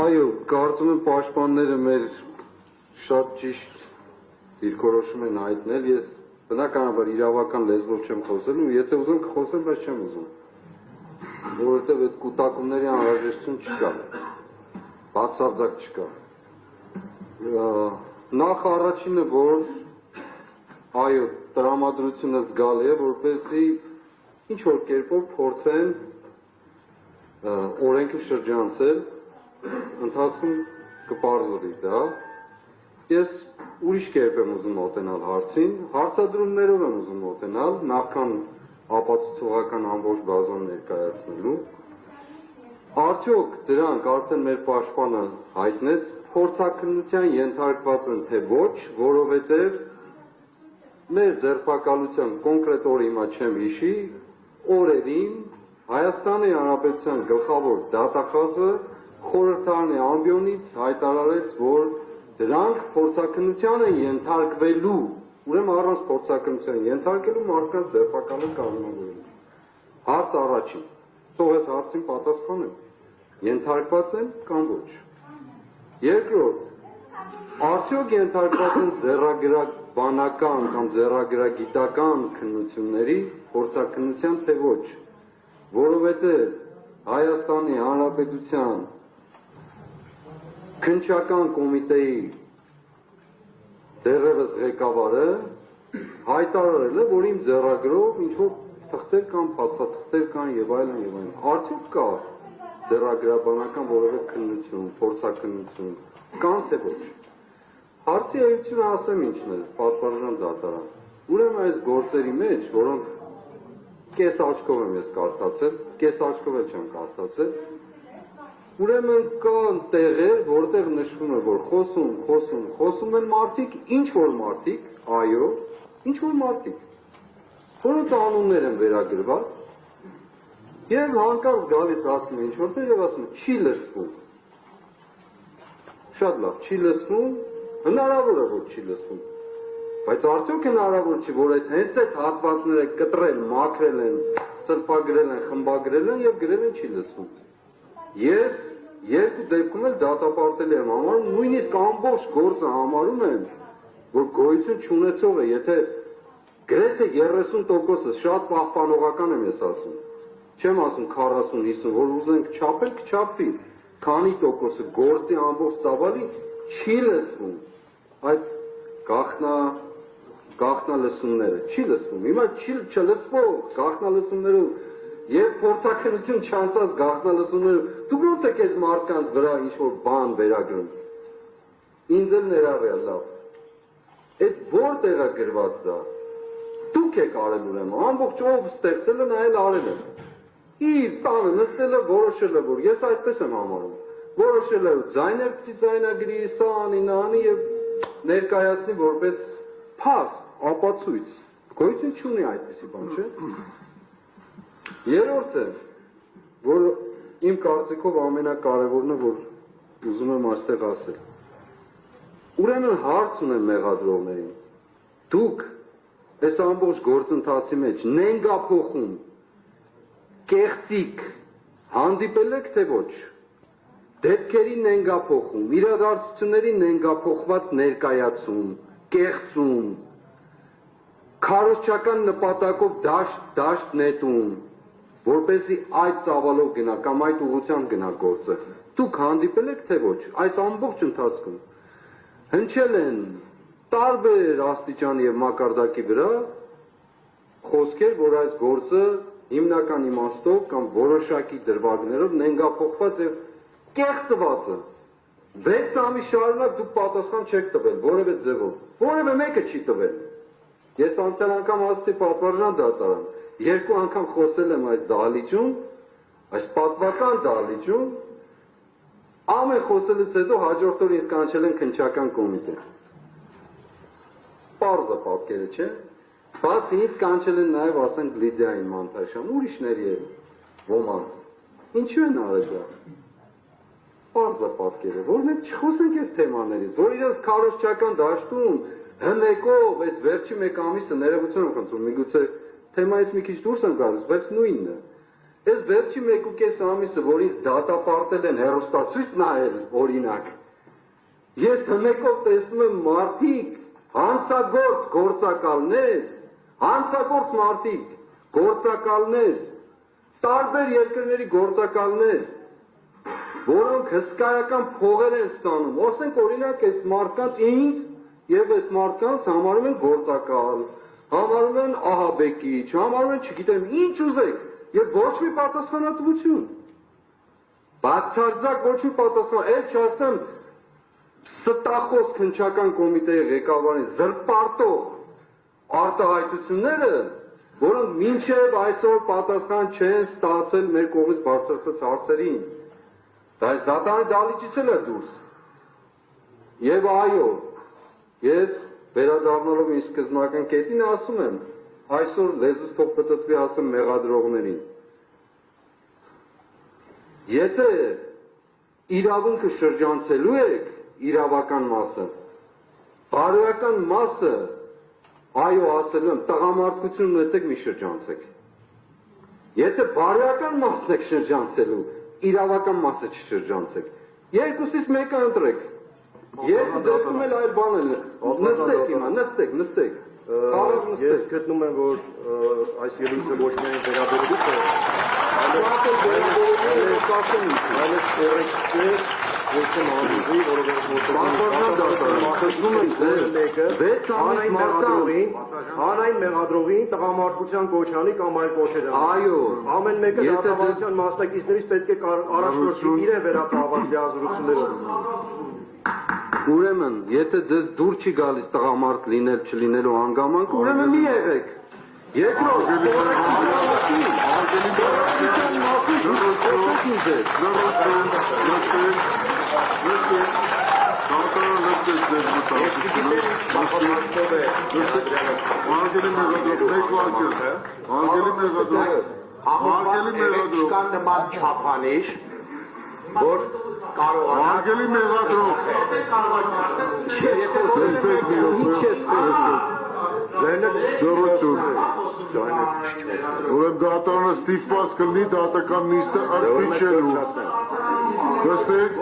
Այո, կարծում եմ պաշտպանները մեր շատ ճիշտ դիրքորոշում են հայտնել, ես բնականաբար իրավական լեզվով չեմ խոսելու, եթե ուզում կխոսեմ, բայց չեմ ուզում, որովհետև այդ կուտակումների անհրաժեշտություն չկա, բացարձակ չկա։ Նախ առաջինը, որ այո, տրամադրությունը զգալի է, որպեսզի ինչ-որ կերպով փորձեն օրենքը շրջանցել, ընթացքում կպարզվի դա։ Ես ուրիշ կերպ եմ ուզում մոտենալ հարցին, հարցադրումներով եմ ուզում մոտենալ, նախքան ապացուցողական ամբողջ բազան ներկայացնելու։ Արդյոք դրանք արդեն մեր պաշտպանը հայտնեց, փորձաքննության ենթարկված են թե ոչ, որովհետև մեր ձերբակալության կոնկրետ օրը հիմա չեմ հիշի, օրերին Հայաստանի Հանրապետության գլխավոր դատախազը խորհրդարանի ամբիոնից հայտարարեց, որ դրանք փորձաքննության են ենթարկվելու, ուրեմն առանց փորձաքննության ենթարկելու մարդկանց ձերբակալել կանոնավորում։ Հարց առաջին, թող այս հարցին պատասխանեմ, ենթարկված են կամ ոչ։ Երկրորդ, արդյոք ենթարկված են ձեռագրաբանական կամ ձեռագրագիտական քննությունների փորձաքննության թե ոչ, որովհետև Հայաստանի Հանրապետության քննչական կոմիտեի դեռևս ղեկավարը հայտարարել է, որ իմ ձեռագրով ինչ-որ թղթեր կան, փաստաթղթեր կան եւ այլն եւ այլն։ Արդյոք կա ձեռագրաբանական որևէ քննություն, փորձաքննություն, կան թե ոչ։ Հարցի էությունը ասեմ ինչն է, պատվարժան դատարան։ Ուրեմն այս գործերի մեջ, որոնք կես աչքով եմ ես կարդացել, կես աչքով էլ չեմ կարդացել, ուրեմն կան տեղեր, որտեղ նշվում է, որ խոսում են մարդիկ, ինչ-որ մարդիկ, այո, ինչ-որ մարդիկ, որոնց անուններ են վերագրված, եւ հանկարծ գալիս ասում է ինչ-որտեղ եւ ասում է, չի լսվում։ Շատ լավ, չի լսվում, հնարավոր է, որ չի լսվում, բայց արդյոք հնարավոր չի, որ հենց այդ հատվածները կտրել, մաքրել են, սրբագրել են, խմբագրել են եւ գրել են չի լսվում։ Ես երկու դեպքում էլ դատապարտել եմ համարում, նույնիսկ ամբողջ գործը համարում եմ, որ գոյություն չունեցող է, եթե գրեթե 30%-ը շատ պահպանողական եմ ես ասում, չեմ ասում 40-50, որ ուզենք չափել, կչափվի, քանի տոկոսը գործի ամբողջ ծավալի չի լսվում, այդ գաղտնալսումները, չի լսվում, հիմա չլսվող գաղտնալսումներով եւ փորձաքննություն չանցած գաղտնալսումները, դուք ոնց եք այս մարդկանց վրա ինչ-որ բան վերագրում, ինձ էլ ներառյալ լավ, այդ որտեղ է գրված դա, դուք եք արել ուրեմն, ամբողջ ով ստեղծել է, նա էլ արել է, իր տանը նստել է, որոշել է, որ ես այդպես եմ համարում, որոշել է ձայներ պիտի ձայնագրի, սա անի, նա անի եւ ներկայացնի որպես փաստ, ապացույց, գոյություն չունի այդպիսի բան, չէ՞։ Երրորդը, որ իմ կարծիքով ամենակարևորն է, որ ուզում եմ այստեղ ասել։ Ուրեմն հարց ունեմ մեղադրողներին։ Դուք այս ամբողջ գործընթացի մեջ նենգափոխում, կեղծիք հանդիպել եք թե ոչ։ Դեպքերի նենգափոխում, իրադարձությունների նենգափոխված ներկայացում, կեղծում, քարոզչական նպատակով դաշտ նետում, որպեսզի այդ ծավալով գնա կամ այդ ուղղությամբ գնա գործը, դուք հանդիպել եք թե ոչ, այս ամբողջ ընթացքում հնչել են տարբեր աստիճանի եւ մակարդակի վրա խոսքեր, որ այս գործը հիմնական իմաստով կամ որոշակի դրվագներով նենգափոխված եւ կեղծված է։ 6 ամիս շարունակ դուք պատասխան չեք տվել որևէ ձևով, որևէ մեկը չի տվել։ Ես անցյալ անգամ ասացի պատվարժան դատարան, 2 անգամ խոսել եմ այս դահլիճում, այս պատվական դահլիճում, ամեն խոսելուց հետո հաջորդ օր ինձ կանչել են քննչական կոմիտե։ Պարզ է պատկերը, չէ՞։ Բացի ինձ կանչել են նաև ասենք Լիդիային Մանթաշյան, ուրիշների էլ ոմանց։ Ինչու են արել դա։ Պարզ է պատկերը, որ մենք չխոսենք այս թեմաներից, որ իրենց քարոզչական դաշտում հնեկով այս վերջի 1 ամիսը ներողություն եմ խնդրում, միգուցե թեմայից մի քիչ դուրս եմ գալիս, բայց նույնն է։ Ես վերջի 1.5 ամիսը, որ ինձ դատապարտել են հեռուստացույց նայել, օրինակ, ես հմեկով տեսնում եմ մարդիկ, հանցագործ գործակալներ, հանցագործ մարդիկ, գործակալներ, տարբեր երկրների գործակալներ, որոնք հսկայական փողեր են ստանում, ասենք օրինակ այս մարդկանց ինձ եւ այս մարդկանց համարում են գործակալ, համարում են ահաբեկիչ, համարում են չգիտեմ ինչ ուզեք եւ ոչ մի պատասխանատվություն։ Բացարձակ ոչ մի պատասխան, այլ չասեմ ստախոս քննչական կոմիտեի ղեկավարի զրպարտող արտահայտությունները, որոնք մինչև այսօր պատասխան չեն ստացել մեր կողմից բարձրացած հարցերին։ Այս դատարանի դահլիճից էլ է դուրս։ Եվ այո, ես վերադառնալով իմ սկզբնական կետին ասում եմ, այսօր լեզուս թող պտտվի ասեմ մեղադրողներին։ Եթե իրավունքը շրջանցելու եք իրավական մասը, բարոյական մասը, այո ասելու եմ, տղամարդկություն ունեցեք մի շրջանցեք։ Եթե բարոյական մասն եք շրջանցելու, իրավական մասը չշրջանցեք։ Երկուսից մեկը ընտրեք։ Երկու դեպքում էլ այլ բան է։ Նստեք հիմա, նստեք։ Ես գտնում եմ, որ այս ելույթը ոչ միայն վերաբերելու է, այլև կորեկտներ ոչ եմ անուղի, հանրային մեղադրողին տղամարդկության կոչանի կամ այլ կոչեր են։ Այո, ամեն մեկը դատավարության մասնակիցներից պետք է առաջնորդի իրեն վերապահված լիազորություններով։ Ուրեմն, եթե ձեզ դուր չի գալիս տղամարդ լինել չլինելու հանգամանք, ուրեմն մի եղեք։ Երկրորդ, Կան նման չափանիշ, որ Արգելի մեղադրող Ուրեմն դատարանը ստիպված կլինի դատական նիստը ընդմիջելու։ Դստեք